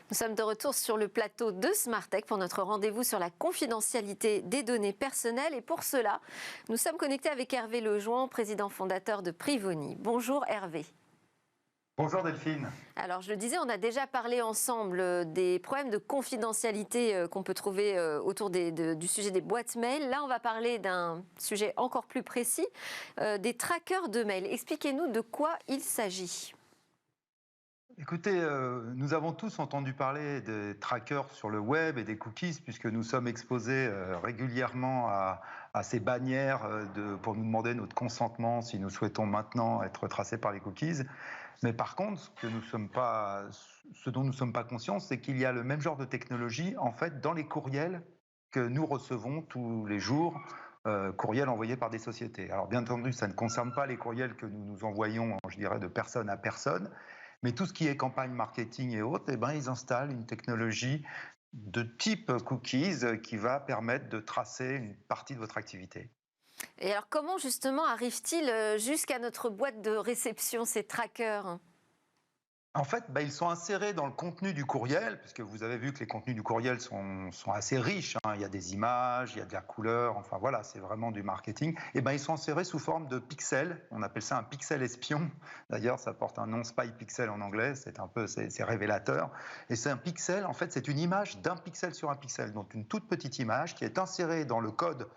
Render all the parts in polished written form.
Nous sommes de retour sur le plateau de Smartech pour notre rendez-vous sur la confidentialité des données personnelles. Et pour cela, nous sommes connectés avec Hervé Lejoin, président fondateur de Privoni. Bonjour Hervé. Bonjour Delphine. Alors je le disais, on a déjà parlé ensemble des problèmes de confidentialité qu'on peut trouver autour du sujet des boîtes mail. Là, on va parler d'un sujet encore plus précis, des trackers de mail. Expliquez-nous de quoi il s'agit. Écoutez, nous avons tous entendu parler des trackers sur le web et des cookies, puisque nous sommes exposés régulièrement à ces bannières pour nous demander notre consentement si nous souhaitons maintenant être tracés par les cookies. Mais par contre, ce dont nous ne sommes pas conscients, c'est qu'il y a le même genre de technologie en fait dans les courriels que nous recevons tous les jours, courriels envoyés par des sociétés. Alors bien entendu, ça ne concerne pas les courriels que nous nous envoyons, je dirais, de personne à personne. Mais tout ce qui est campagne marketing et autres, eh ben, ils installent une technologie de type cookies qui va permettre de tracer une partie de votre activité. Et alors comment justement arrivent-ils jusqu'à notre boîte de réception, ces trackers ? En fait, ils sont insérés dans le contenu du courriel, puisque vous avez vu que les contenus du courriel sont assez riches, hein. Il y a des images, il y a de la couleur, enfin voilà, c'est vraiment du marketing. Et ils sont insérés sous forme de pixels. On appelle ça un pixel espion. D'ailleurs, ça porte un nom spy pixel en anglais. C'est révélateur. Et c'est un pixel. En fait, c'est une image d'un pixel sur un pixel, donc une toute petite image qui est insérée dans le code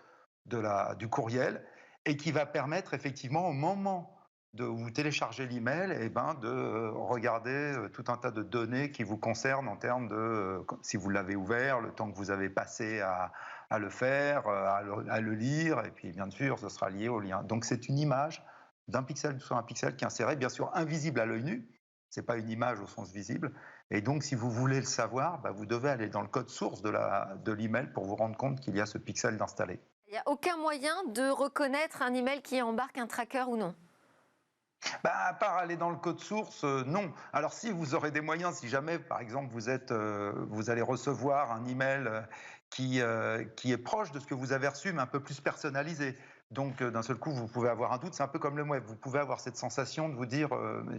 du courriel et qui va permettre effectivement au moment de vous télécharger l'email, de regarder tout un tas de données qui vous concernent en termes de si vous l'avez ouvert, le temps que vous avez passé à le faire, à le lire, et puis bien sûr, ce sera lié au lien. Donc c'est une image d'un pixel sur un pixel qui est inséré, bien sûr invisible à l'œil nu, c'est pas une image au sens visible, et donc si vous voulez le savoir, vous devez aller dans le code source de l'email pour vous rendre compte qu'il y a ce pixel d'installé. Il n'y a aucun moyen de reconnaître un email qui embarque un tracker ou non? À part aller dans le code source, non. Alors si vous aurez des moyens, si jamais par exemple vous allez recevoir un email qui est proche de ce que vous avez reçu, mais un peu plus personnalisé. Donc d'un seul coup, vous pouvez avoir un doute. C'est un peu comme le web. Vous pouvez avoir cette sensation de vous dire,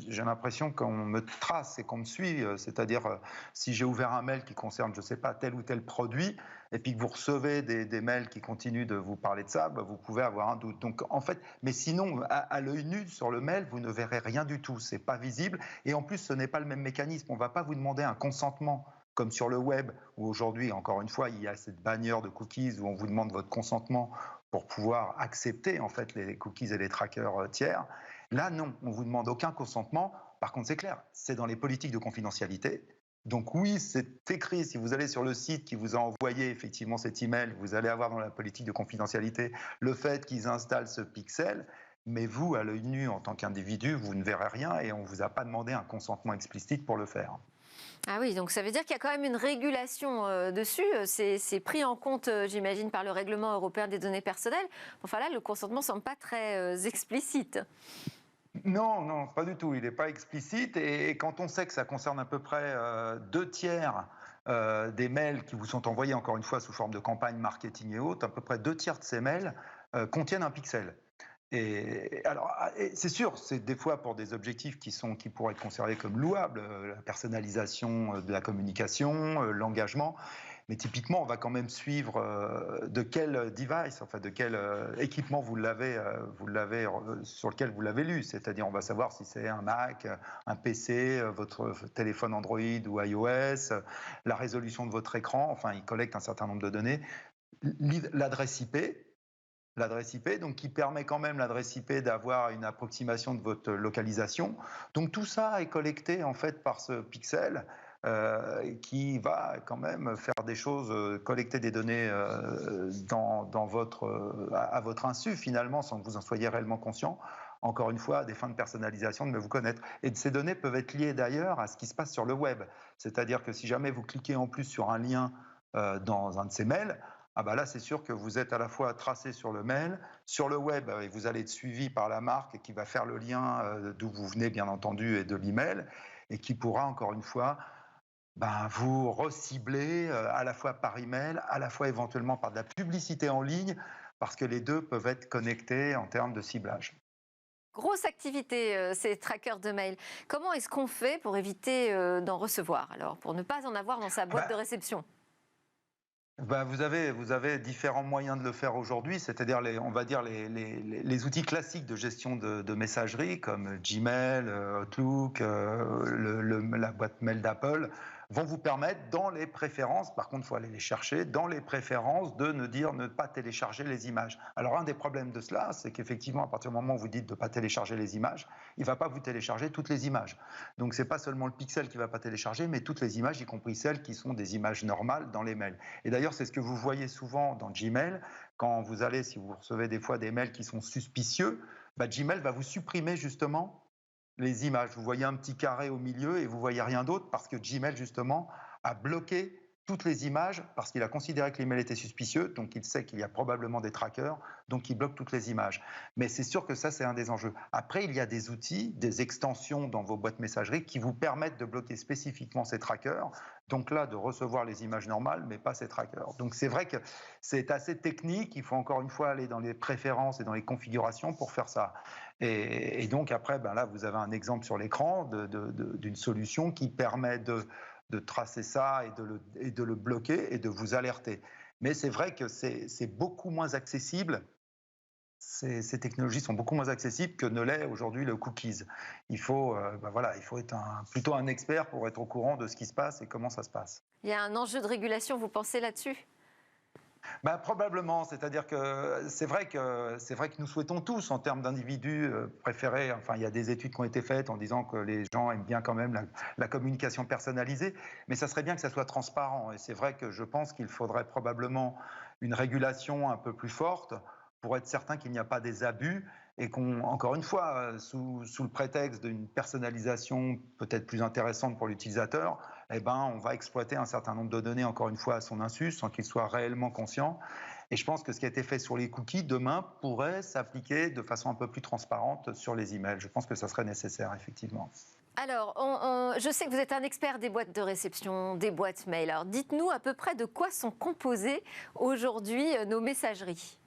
j'ai l'impression qu'on me trace et qu'on me suit. C'est-à-dire, si j'ai ouvert un mail qui concerne, je ne sais pas, tel ou tel produit, et puis que vous recevez des mails qui continuent de vous parler de ça, vous pouvez avoir un doute. Donc en fait, mais sinon, à l'œil nu sur le mail, vous ne verrez rien du tout. C'est pas visible. Et en plus, ce n'est pas le même mécanisme. On ne va pas vous demander un consentement comme sur le web, où aujourd'hui, encore une fois, il y a cette bannière de cookies où on vous demande votre consentement pour pouvoir accepter en fait les cookies et les trackers tiers. Là, non, on vous demande aucun consentement. Par contre, c'est clair, c'est dans les politiques de confidentialité. Donc oui, c'est écrit. Si vous allez sur le site qui vous a envoyé effectivement cet email, vous allez avoir dans la politique de confidentialité le fait qu'ils installent ce pixel. Mais vous, à l'œil nu, en tant qu'individu, vous ne verrez rien et on ne vous a pas demandé un consentement explicite pour le faire. Ah oui, donc ça veut dire qu'il y a quand même une régulation dessus. C'est pris en compte, j'imagine, par le règlement européen des données personnelles. Enfin là, le consentement ne semble pas très explicite. Non, non, pas du tout. Il n'est pas explicite. Et quand on sait que ça concerne à peu près 2 tiers des mails qui vous sont envoyés, encore une fois, sous forme de campagne marketing et autres, à peu près 2 tiers de ces mails contiennent un pixel. Et alors, c'est sûr, c'est des fois pour des objectifs qui pourraient être considérés comme louables, la personnalisation de la communication, l'engagement. Mais typiquement, on va quand même suivre de quel device, enfin de quel équipement sur lequel vous l'avez lu. C'est-à-dire, on va savoir si c'est un Mac, un PC, votre téléphone Android ou iOS, la résolution de votre écran. Enfin, il collecte un certain nombre de données. L'adresse IP. L'adresse IP, donc qui permet quand même l'adresse IP d'avoir une approximation de votre localisation. Donc tout ça est collecté en fait par ce pixel qui va quand même faire des choses, collecter des données à votre insu finalement, sans que vous en soyez réellement conscient. Encore une fois, à des fins de personnalisation, de mieux vous connaître. Et ces données peuvent être liées d'ailleurs à ce qui se passe sur le web. C'est-à-dire que si jamais vous cliquez en plus sur un lien dans un de ces mails, là, c'est sûr que vous êtes à la fois tracé sur le mail, sur le web, et vous allez être suivi par la marque qui va faire le lien d'où vous venez, bien entendu, et de l'email, et qui pourra, encore une fois, vous recibler à la fois par email, à la fois éventuellement par de la publicité en ligne, parce que les deux peuvent être connectés en termes de ciblage. Grosse activité, ces trackers de mail. Comment est-ce qu'on fait pour éviter d'en recevoir, alors, pour ne pas en avoir dans sa boîte de réception? Vous avez différents moyens de le faire aujourd'hui, c'est-à-dire on va dire les outils classiques de gestion de messagerie comme Gmail, Outlook, la boîte mail d'Apple vont vous permettre dans les préférences, par contre il faut aller les chercher, dans les préférences de ne pas télécharger les images. Alors un des problèmes de cela, c'est qu'effectivement à partir du moment où vous dites de ne pas télécharger les images, il ne va pas vous télécharger toutes les images. Donc ce n'est pas seulement le pixel qui ne va pas télécharger, mais toutes les images, y compris celles qui sont des images normales dans les mails. Et d'ailleurs c'est ce que vous voyez souvent dans Gmail, quand vous allez, si vous recevez des fois des mails qui sont suspicieux, Gmail va vous supprimer justement les images. Vous voyez un petit carré au milieu et vous voyez rien d'autre parce que Gmail justement a bloqué toutes les images parce qu'il a considéré que l'email était suspicieux, donc il sait qu'il y a probablement des trackers, donc il bloque toutes les images. Mais c'est sûr que ça, c'est un des enjeux. Après, il y a des outils, des extensions dans vos boîtes messagerie qui vous permettent de bloquer spécifiquement ces trackers, donc là, de recevoir les images normales, mais pas ces trackers. Donc c'est vrai que c'est assez technique, il faut encore une fois aller dans les préférences et dans les configurations pour faire ça. Et donc après, là, vous avez un exemple sur l'écran d'une solution qui permet de tracer ça et de le bloquer et de vous alerter. Mais c'est vrai que c'est beaucoup moins accessible. Ces technologies sont beaucoup moins accessibles que ne l'est aujourd'hui le cookies. Il faut être plutôt un expert pour être au courant de ce qui se passe et comment ça se passe. Il y a un enjeu de régulation, vous pensez là-dessus? Probablement, c'est-à-dire que c'est vrai que nous souhaitons tous, en termes d'individus, préférer. Enfin, il y a des études qui ont été faites en disant que les gens aiment bien quand même la communication personnalisée, mais ça serait bien que ça soit transparent. Et c'est vrai que je pense qu'il faudrait probablement une régulation un peu plus forte pour être certain qu'il n'y a pas des abus et encore une fois, sous le prétexte d'une personnalisation peut-être plus intéressante pour l'utilisateur, on va exploiter un certain nombre de données, encore une fois, à son insu, sans qu'il soit réellement conscient. Et je pense que ce qui a été fait sur les cookies, demain, pourrait s'appliquer de façon un peu plus transparente sur les emails. Je pense que ça serait nécessaire, effectivement. Alors, je sais que vous êtes un expert des boîtes de réception, des boîtes mail. Alors, dites-nous à peu près de quoi sont composées aujourd'hui nos messageries.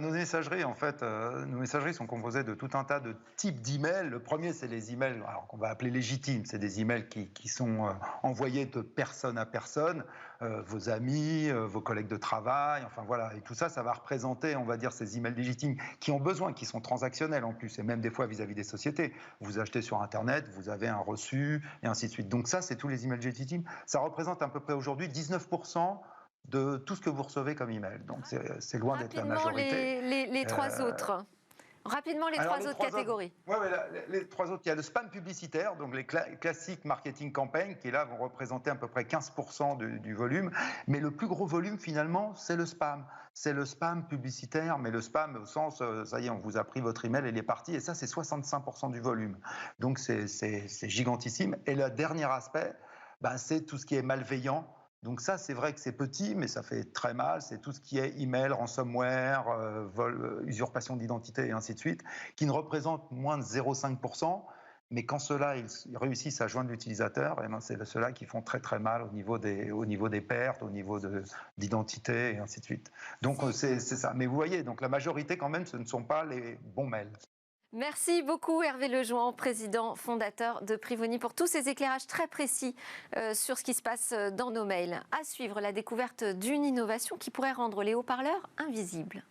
Nos messageries, en fait, nos messageries sont composées de tout un tas de types d'emails. Le premier, c'est les emails qu'on va appeler légitimes. C'est des emails qui sont envoyés de personne à personne, vos amis, vos collègues de travail, enfin voilà. Et tout ça, ça va représenter, on va dire, ces emails légitimes qui ont besoin, qui sont transactionnels en plus, et même des fois vis-à-vis des sociétés. Vous achetez sur Internet, vous avez un reçu, et ainsi de suite. Donc ça, c'est tous les emails légitimes. Ça représente à peu près aujourd'hui 19% de tout ce que vous recevez comme email. Donc c'est loin d'être la majorité. Les trois autres. Rapidement, les trois autres catégories. Les trois autres, il y a le spam publicitaire, donc les classiques marketing campaign, qui là vont représenter à peu près 15% du volume. Mais le plus gros volume, finalement, c'est le spam. C'est le spam publicitaire, mais le spam au sens, ça y est, on vous a pris votre email, il est parti. Et ça, c'est 65% du volume. Donc c'est gigantissime. Et le dernier aspect, c'est tout ce qui est malveillant. Donc ça, c'est vrai que c'est petit, mais ça fait très mal. C'est tout ce qui est email, ransomware, usurpation d'identité et ainsi de suite, qui ne représente moins de 0,5%. Mais quand ceux-là, ils réussissent à joindre l'utilisateur, c'est ceux-là qui font très très mal au niveau des pertes, au niveau d'identité et ainsi de suite. Donc c'est ça. Mais vous voyez, donc la majorité quand même, ce ne sont pas les bons mails. Merci beaucoup Hervé Lejouan, président fondateur de Privoni, pour tous ces éclairages très précis sur ce qui se passe dans nos mails. À suivre, la découverte d'une innovation qui pourrait rendre les haut-parleurs invisibles.